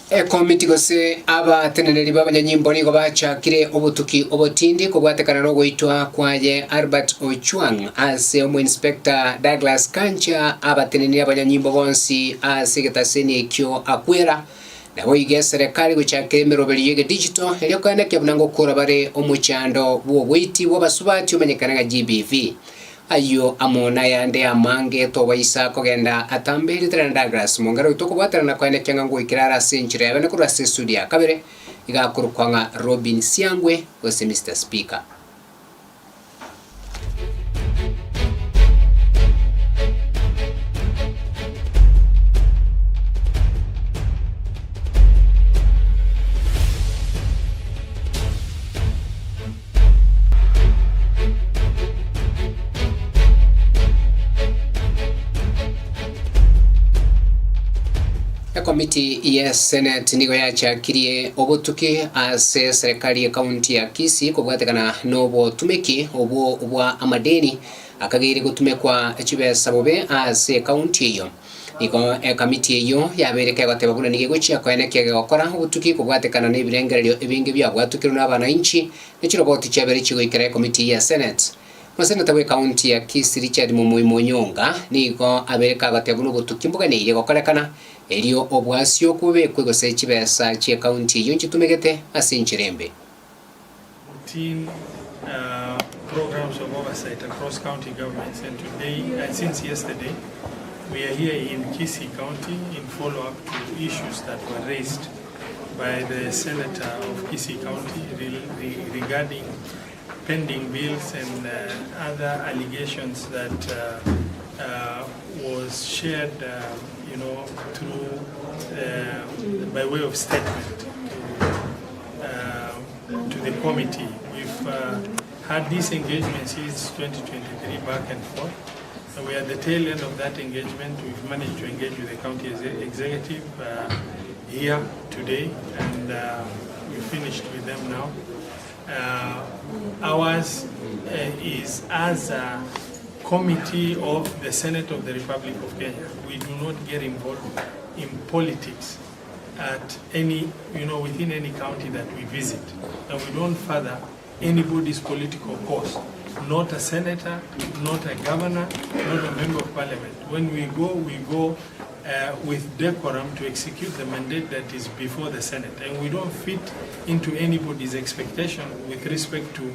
Komiti gose abateneneri b'abanyanyimbo nigo bachakire obutuki obotindi kobwatekana no goitwa kwaye Albert Ochwang ase Inspector Douglas Kancha abateneneri abanyanyimbo bonsi ase getaseni ekyo akwera nabo ige serikali guchakire emiroberi yege digital elyo kana kyabunango kora bare omuchando bwobwiti bwabasubati umenyekana nga GBV ayo amona yande amange to baisa kogenda atambiri tena Douglas Mongera utoko bwaterana kwene kyanga ngo ikirara century yabene kura studio kabere igakurukwanga Robin Siangwe gose Mr Speaker. Komiti ya Senate nigo yachakirie obutuki ase serikali ya kaunti ya Kisii kobwatekana nobo tumeki obwa amadeni akagiri gutumekwa ekibesa bobe ase kaunti iyo niko komiti iyo yabereka gateba buna nige guchya kweneke gakora obutuki kobwatekana nebirengererio ebinge bya bwatukiro n'abana inchi nekiro boti cyabere kigo ikere komiti ya Senate. Masenata we kaunti ya Kisii Richard Mumuyonyonga niko abereka gateba n'obutuki mbuga neire gokorekana elio obwasyo kube kwegose ekibesa kye kaunti iyo nkitumegete asinchirembe. Routine programs of oversight across county governments, and today and since yesterday we are here in Kisii County in follow-up to issues that were raised by the Senator of Kisii County regarding pending bills and other allegations that was shared through by way of statement to the committee. We've had this engagement since 2023 back and forth. So we are at the tail end of that engagement. We've managed to engage with the county executive here today, and we finished with them now. Ours is as a committee of the Senate of the Republic of Kenya. We do not get involved in politics at any, within any county that we visit. And we don't further anybody's political cause. Not a senator, not a governor, not a member of parliament. When we go with decorum to execute the mandate that is before the Senate. And we don't fit into anybody's expectation with respect to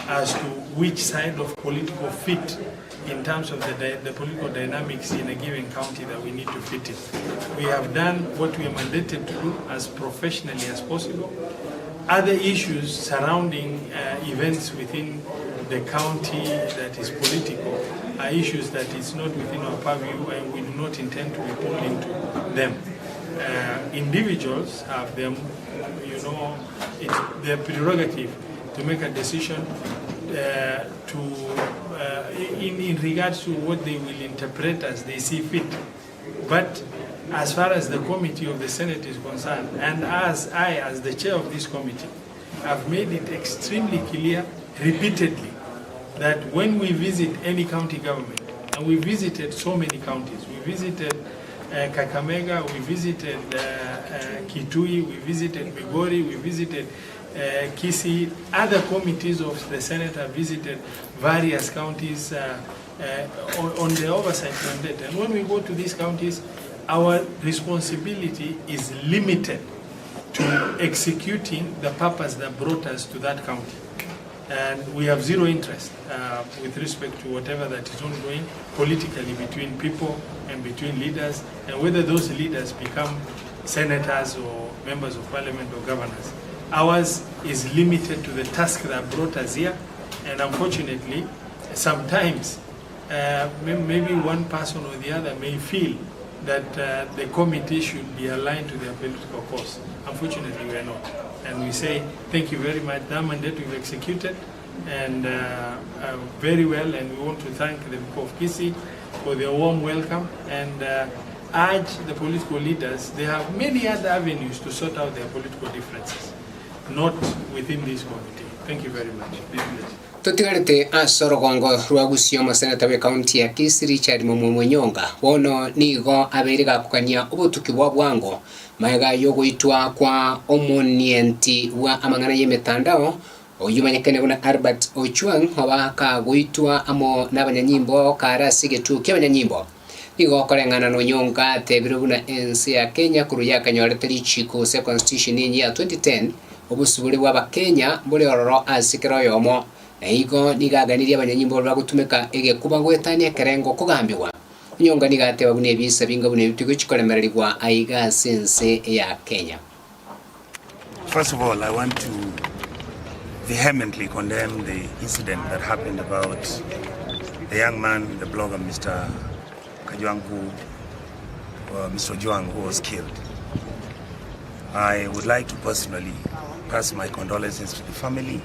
as to which side of political fit in terms of the political dynamics in a given county that we need to fit in. We have done what we are mandated to do as professionally as possible. Other issues surrounding events within the county that is political are issues that is not within our purview, and we do not intend to be pulled into them. Individuals have them, it's their prerogative to make a decision in regards to what they will interpret as they see fit. But as far as the committee of the Senate is concerned, and as I, as the chair of this committee, have made it extremely clear repeatedly that when we visit any county government, and we visited so many counties, we visited Kakamega, we visited Kitui, we visited Migori, we visited Kisii, other committees of the Senate have visited various counties on the oversight mandate. And when we go to these counties, our responsibility is limited to executing the purpose that brought us to that county. And we have zero interest with respect to whatever that is ongoing politically between people and between leaders, and whether those leaders become senators or members of parliament or governors. Ours is limited to the task that brought us here, and unfortunately, sometimes maybe one person or the other may feel that the committee should be aligned to their political cause. Unfortunately, we are not. And we say, thank you very much. That mandate we've executed and very well, and we want to thank the people of Kisii for their warm welcome, and urge the political leaders, they have many other avenues to sort out their political differences, not within this committee. Thank you very much. Tutigarite asorogongo rwagusio maseneta we county ya Kisii Richard Mumwenyonga wono nigo abere gakukania obutuki bwa bwango maega yogoitwa kwa omonienti wa amangana yemetandao oyumanyekene kuna Albert Ochwang obaka goitwa amo nabanyanyimbo kara sigetu kyabanyanyimbo nigo korengana no nyonga tebire buna ensi ya Kenya kuruya kanyorete lichiko se constitution ya 2010 obusubule bwa Kenya bule ororo asikero yomo Eigo nigaganiria abanyanyimbo bagutumeka egekuba gwetania kerengo kugambiwa nyonga nigateba bune bisa binga bune bitigo chikolemererwa aiga sense ya Kenya. First of all, I want to vehemently condemn the incident that happened about the young man, the blogger Mr. Mr. Ojwang, who was killed. I would like to personally pass my condolences to the family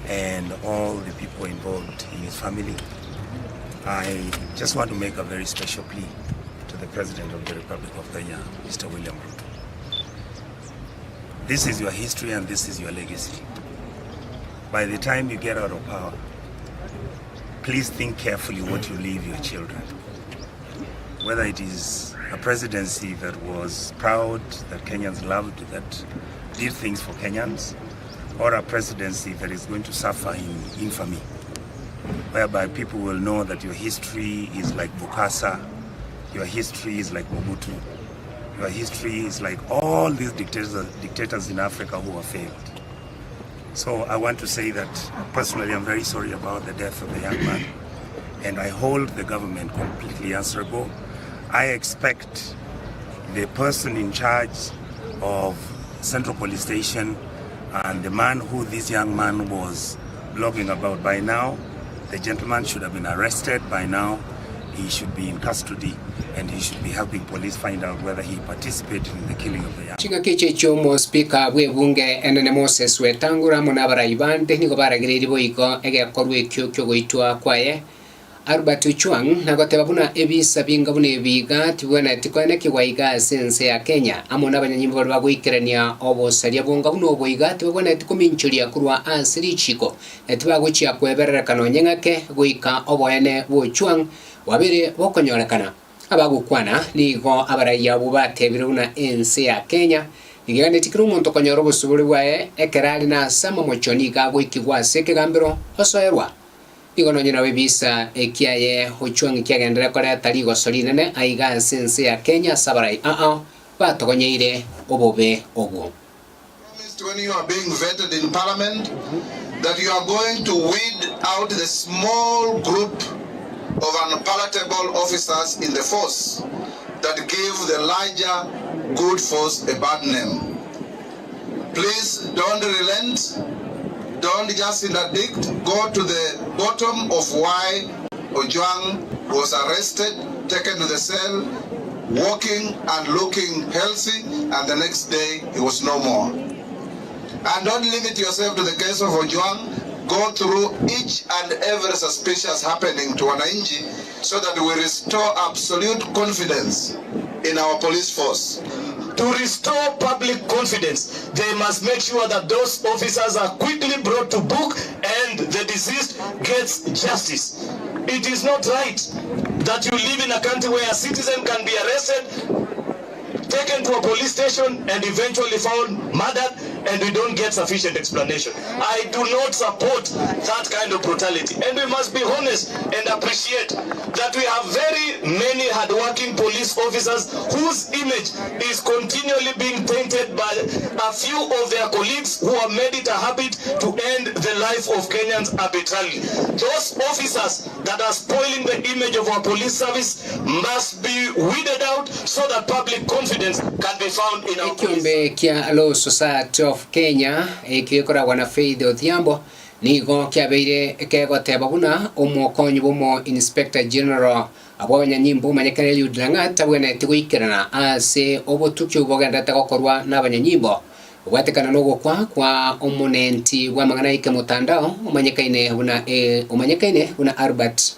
and all the people involved in his family. I just want to make a very special plea to the President of the Republic of Kenya, Mr. William Ruto. This is your history and this is your legacy. By the time you get out of power, please think carefully what you leave your children. Whether it is a presidency that was proud, that Kenyans loved, that did things for Kenyans, or a presidency that is going to suffer in infamy, whereby people will know that your history is like Bukasa, your history is like Mobutu, your history is like all these dictators in Africa who have failed. So I want to say that personally I'm very sorry about the death of the young man, and I hold the government completely answerable. I expect the person in charge of Central Police Station and the man who this young man was blogging about, by now, the gentleman should have been arrested. By now, he should be in custody and he should be helping police find out whether he participated in the killing of the young man. Chiga kiche chomo speaker bwe bunge enene Moses Wetangura munabara ibande niko baragiriri boiko ege korwe kyo goitwa kwaye Albert Ochwang nagoteba buna ebisa binga buna ebiga tibwana tikwane kiwaiga sense ya Kenya amona abanyanyimbo bagwikirania obosaria bonga buna oboiga tibwana tikuminchuria kurwa asiri chiko etibagochia kweberera kanonyengake goika oboene Ochwang wabere bokonyorekana abagukwana nigo abaraya bubatebire buna ense ya Kenya igane tikuru muntu konyoro busubuli bwae ekerali na sama mochoni gagwikigwa sekegambiro osoerwa Igono nyina webisa ekiaye Ochwang kiagendera kore taligo solinene aiga sense ya Kenya sabarai batogonyeire obobe ogwo. When you are being vetted in parliament that you are going to weed out the small group of unpalatable officers in the force that give the larger good force a bad name. Please don't relent. Don't just interdict. Go to the bottom of why Ojwang was arrested, taken to the cell, walking and looking healthy, and the next day he was no more. And don't limit yourself to the case of Ojwang. Go through each and every suspicious happening to Wananchi so that we restore absolute confidence in our police force. To restore public confidence, they must make sure that those officers are quickly brought to book and the deceased gets justice. It is not right that you live in a country where a citizen can be arrested, taken to a police station and eventually found murdered, and we don't get sufficient explanation. I do not support that kind of brutality. And we must be honest and appreciate that we have very many hardworking police officers whose image is continually being tainted by a few of their colleagues who have made it a habit to end the life of Kenyans arbitrarily. Those officers that are spoiling the image of our police service must be weeded out so that public confidence can be found in our police. Society of Kenya ekikora wana Faith Odhiambo nigo kyabeire ekegoteba buna omukonyi bomo Inspector General abanyanyimbo manyekane yudlanga tabwene tiguikirana ase obotuki ubogenda tagokorwa n'abanyanyimbo watekana nogo kwa omonenti wa magana ike mutandao umanyekaine buna Albert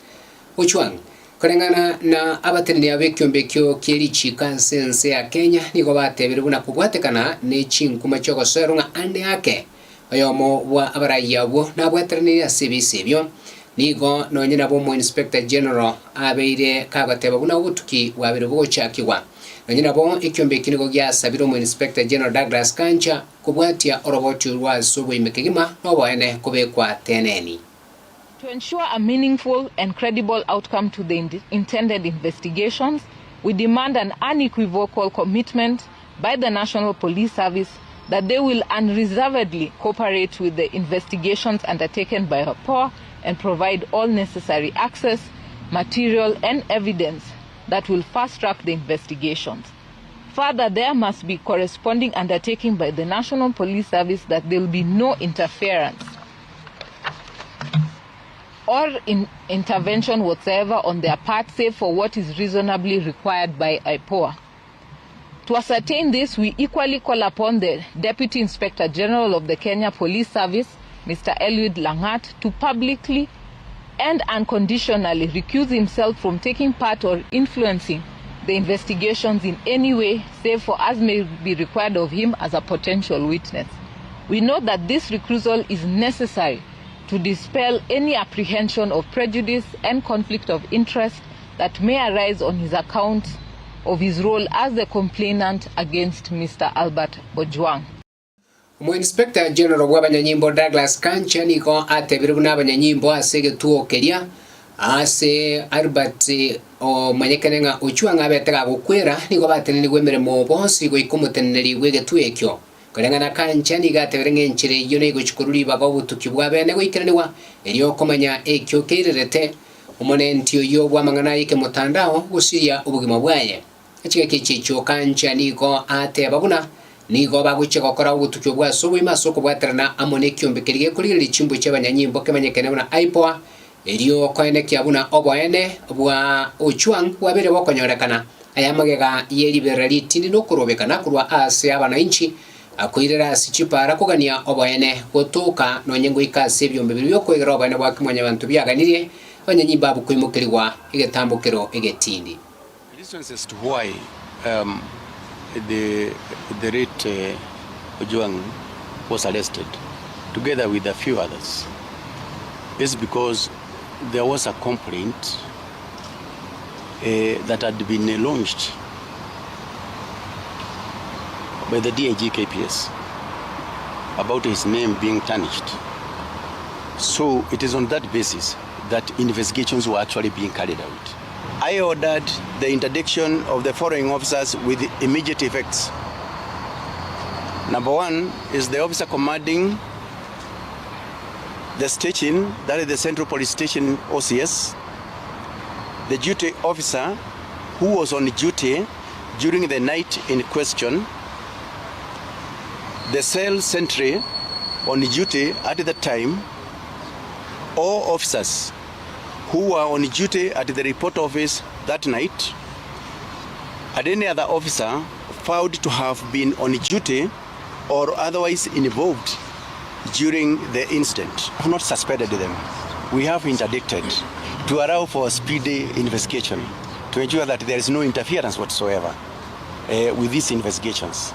Ochwang Korengana na abatendia abekyombeekyo kyerichika sense ya Kenya nigo batebire buna kubwatekana ne chinkuma choko serunga ande yake oyomo bwa abaraya bwo nabweteranire asibisibyo nigo nonye nabo mu Inspector General abeire kagateba buna obutuki bwabire bwochakibwa nonye nabo ikyombe kinigo gyasabire mu Inspector General Douglas Kancha kubwatia oroboti rwazo bwimekegima noboene kubekwa teneni. To ensure a meaningful and credible outcome to the intended investigations, we demand an unequivocal commitment by the National Police Service that they will unreservedly cooperate with the investigations undertaken by IPOA and provide all necessary access, material and evidence that will fast-track the investigations. Further, there must be corresponding undertaking by the National Police Service that there will be no interference or intervention whatsoever on their part, save for what is reasonably required by IPOA. To ascertain this, we equally call upon the Deputy Inspector General of the Kenya Police Service, Mr. Eliud Langat, to publicly and unconditionally recuse himself from taking part or influencing the investigations in any way, save for as may be required of him as a potential witness. We know that this recusal is necessary to dispel any apprehension of prejudice and conflict of interest that may arise on his account of his role as the complainant against Mr. Albert Ojwang. Inspector General w'abanyanyimbo Douglas Kancha niko atebire n'abanyanyimbo asegetuo keria ase Albert o manyekenenga Ojwang abetega gukwera niko bateneni gwemeremo bonsi go ikumuteneri gwegetu ekyo kolengana Kancha ni gatebire ngenchire yo nego chikururi bago butuki bwabene goikeraniwa eriyo komanya ekyo kererete umonentio yo bwamangana yike mutandao gusiya ubugima bwaye ekige kichicho Kancha niko ateba buna nigo baguche gukora ubutuki bwa sobo imasoko bwaterana amone kyombekerige kuri lichimbo cy'abanyanyimbo kemanyekene buna IPOA eriyo kwaenekya buna oboene bwa Ojwang wabere bokonyorekana ayamagega y'Ibere litindi no kurobekana kurwa ase abananchi akoirera sichipara kugania oboene gotoka nonyengo ikase byombe byo kwegera oboene bwa kimwanya abantu byaganiriye abanyanyimbo abukwimukirwa igetambukero igetindi. Reasons as to why the late Ojwang was arrested, together with a few others, is because there was a complaint that had been launched by the DIG KPS about his name being tarnished. So it is on that basis that investigations were actually being carried out. I ordered the interdiction of the following officers with immediate effects. Number one is the officer commanding the station, that is the Central Police Station OCS, the duty officer who was on duty during the night in question, the cell sentry on duty at the time, all officers who were on duty at the report office that night, and any other officer found to have been on duty or otherwise involved during the incident. We have not suspended them. We have interdicted to allow for a speedy investigation to ensure that there is no interference whatsoever with these investigations.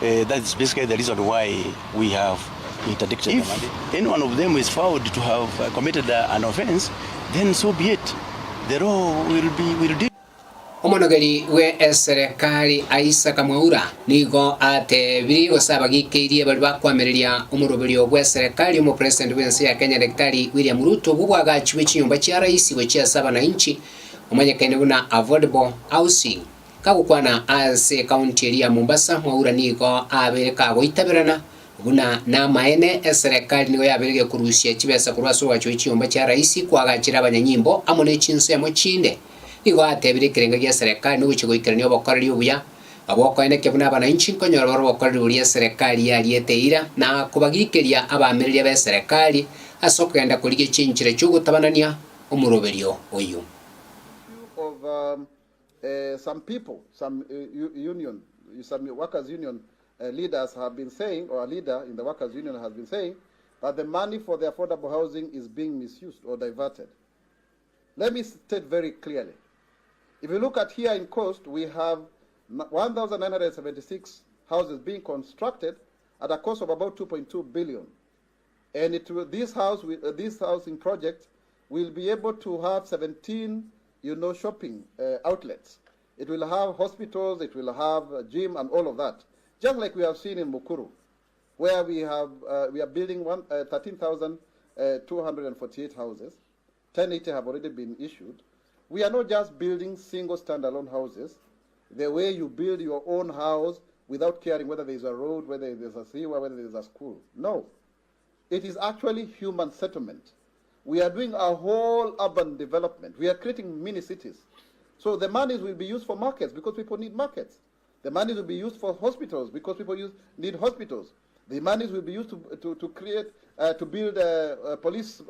That is basically the reason why we have interdicted them. If any one of them is found to have committed an offense, then so be it. The law will deal. Omonogeri we serikali Aisa Kamwaura nigo atebiri osabagikeirie bali bakwamereria umuroberio gwe serikali mu president w'ensi ya Kenya Daktari William Ruto bubwaga chiwe chinyumba cha rais we cha saba na inchi umanyekene buna affordable housing kagukwana ase county area Mombasa. Mwaura nigo abereka goitabirana buna na maene serikali nigo yaberege kurushia chibesa kurwaso wacho chinyumba cha rais kwagachira abanyanyimbo amone Chinsa ya mochinde nigo atebire kirenga gya serikali no guchigoikerania obokoreri obuya abokoeneke buna abananchi konyora baro bokoreri uri serikali yalieteira na kubagikeria abamereria be serikali asokenda kurige chinchire cyo gutabanania umuroberio oyu. Of some people, some workers union leaders have been saying, or a leader in the workers union has been saying, that the money for the affordable housing is being misused or diverted. Let me state very clearly. If you look at here in Coast, we have 1,976 houses being constructed at a cost of about 2.2 billion And this housing project will be able to have 17, shopping outlets. It will have hospitals, it will have a gym and all of that. Just like we have seen in Mukuru, where we are building 13,248 houses. 1080 have already been issued. We are not just building single standalone houses, the way you build your own house without caring whether there is a road, whether there is a sewer, whether there is a school. No. It is actually human settlement. We are doing a whole urban development. We are creating mini cities. So the monies will be used for markets because people need markets. The monies will be used for hospitals because people need hospitals. The monies will be used to build police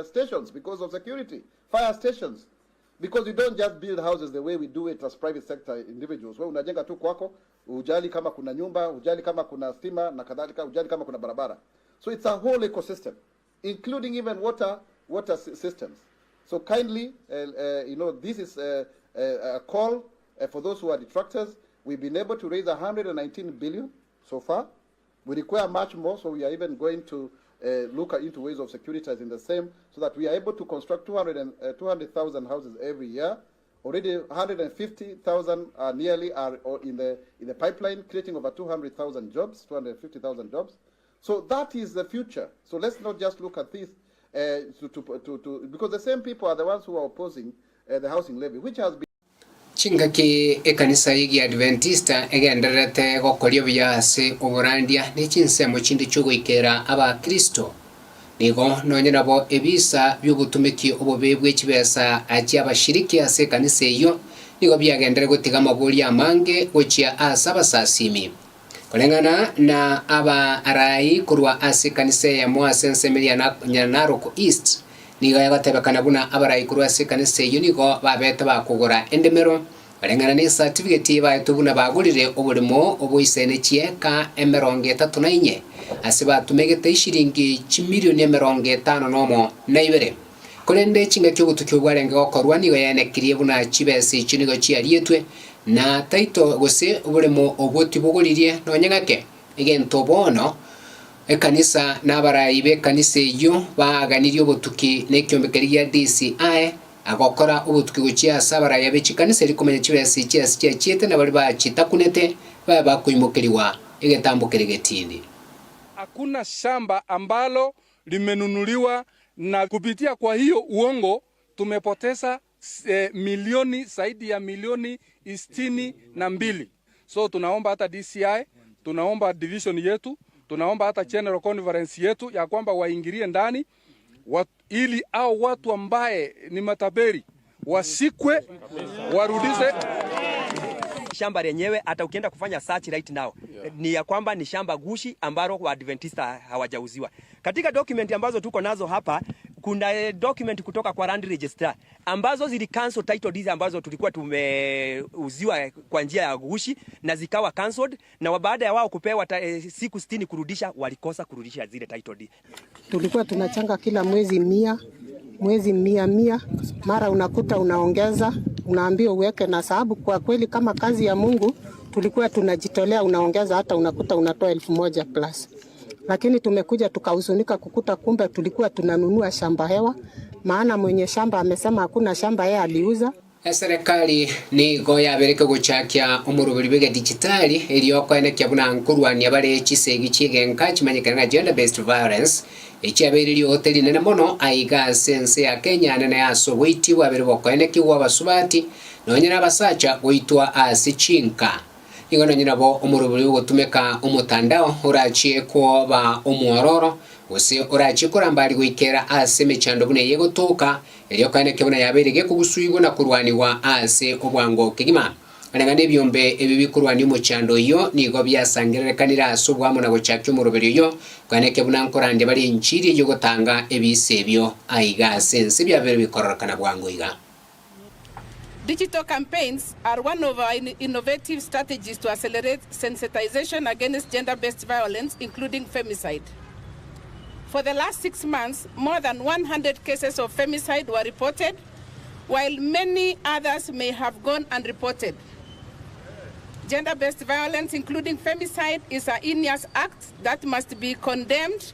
stations because of security, fire stations. Because we don't just build houses the way we do it as private sector individuals. Wewe unajenga tu kwako, hujali kama kuna nyumba, hujali kama kuna stima na kadhalika, hujali kama kuna barabara. So it's a whole ecosystem, including even water systems. So kindly, this is a call for those who are detractors. We've been able to raise 119 billion so far. We require much more, so we are even going to look into ways of securitizing the same, so that we are able to construct 200,000 houses every year. Already 150,000 nearly are in the pipeline, creating over 250,000 jobs. So that is the future. So let's not just look at this because the same people are the ones who are opposing the housing levy, which has been chingaki ekanisa yigi Adventista egenderete gokoria byase oburandia ni Chinsa mu kindi cy'ugwikera aba Kristo nigo nonyerabo ebisa by'obutumiki obubebwe kibesa achi abashiriki ase kanisa iyo nigo byagendere gutiga mabuli amange gochia asaba sasimi kolengana na aba arai kurwa ase kanisa ya Mwasense Meria Narok East nigo yagatebekana buna abarai kurwa ase kanisa iyo nigo babeta bakugura endemero balengana ni certificate bayitubuna bagurire obulimo obuisene chieka $34 asiba tumegete ishiringi chimilioni $50 na Ibere kolende chinga cy'obutukyo bwarenge gokorwa nigo yanekirie buna chibese chinigo chiarietwe na taito gose obulimo oboti buguririe nonyangake egento bono ekanisa n'abarayi be kanisa iyo baganirie obutuki n'ekyombekeria DCI agokora ubutuki guchia sabara ya bechikanisa likomenya chibesi chiete na bali bachitakunete baba kuimukiriwa igetambukire getini. Hakuna shamba ambalo limenunuliwa, na kupitia kwa hiyo uongo tumepoteza milioni zaidi ya milioni 62. So tunaomba hata DCI, tunaomba division yetu, tunaomba hata General Conference yetu ya kwamba waingilie ndani ili au watu ambaye ni mataberi wasikwe warudishe shamba lenyewe. Hata ukienda kufanya search right now ni ya kwamba ni shamba gushi ambalo wa Adventista hawajauziwa. Katika document ambazo tuko nazo hapa, kuna document kutoka kwa Land Registrar ambazo zili cancel title deeds ambazo tulikuwa tumeuziwa kwa njia ya gushi na zikawa cancelled, na baada ya wao kupewa siku 60 kurudisha, walikosa kurudisha zile title deeds. Tulikuwa tunachanga kila mwezi 100 mara unakuta unaongeza, unaambiwa uweke, na sababu kwa kweli kama kazi ya Mungu tulikuwa tunajitolea, unaongeza hata unakuta unatoa 1000 plus. Lakini tumekuja tukahuzunika kukuta kumbe tulikuwa tunanunua shamba hewa, maana mwenye shamba amesema hakuna shamba yeye aliuza. Serikali ni goya bereke guchakia umurubiri bege digitali iliyokwene kyabuna nkurwani abare chisegi chigenka chimanyikana gender based violence ekyabiriri hoteli nene mono aiga sense ya Kenya nene yaso witi wabere bokwene kiwa basubati nonyera abasacha goitwa asichinka igono nyinabo umurubiri gutumeka umutandao urachie ko ba umwororo ose urachi kurambari gwikera ase mechando bune yegotoka eliyokane kebona yaberege kugusuyigo na kurwaniwa ase obwango kigima anangane byombe ebibi kurwani mu chando iyo nigo byasangirekanira aso bwamo na gochakyo mu rubero iyo kane kebona nkorande bari inchiri yo gotanga ebisebyo aiga sense byabere bikororkana bwango iga. Digital campaigns are one of our innovative strategies to accelerate sensitization against gender-based violence, including femicide. For the last 6 months, more than 100 cases of femicide were reported, while many others may have gone unreported. Gender-based violence, including femicide, is a heinous act that must be condemned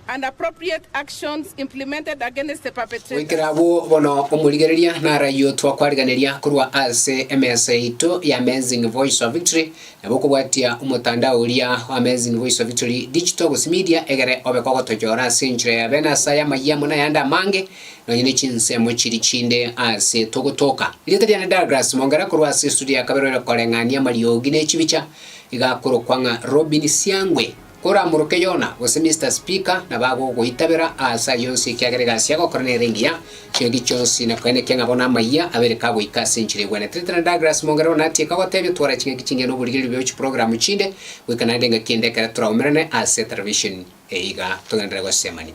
and appropriate actions implemented against the perpetrators. Wikirabo bono omurigereria na rayo twakwariganiria kurwa ase MSA ito ya Amazing Voice of Victory nabo kubwatia umutandao uria Amazing Voice of Victory digital media egere obekoko tojora sinjire ya bena saya Amayia muna yanda mange no nyine Chinsa muchiri chinde ase togotoka ilitari na Douglas Mongera kurwa ase studio ya kabero kolengania mariogi ne chibicha igakoro kwanga Robin Siangwe kora muruke yona wose Mr. Speaker na bago goitabera asa yonse kyagerega siago korne rengia chengi chonsi na kwene kenga bona Amayia abereka go ikase nchire gwene tretana Douglas Mongera na tie kago tebe twara chinge kichinge no burigiri byo program chinde wikana denga kiende kara traumerne ase television eiga tongandra go semani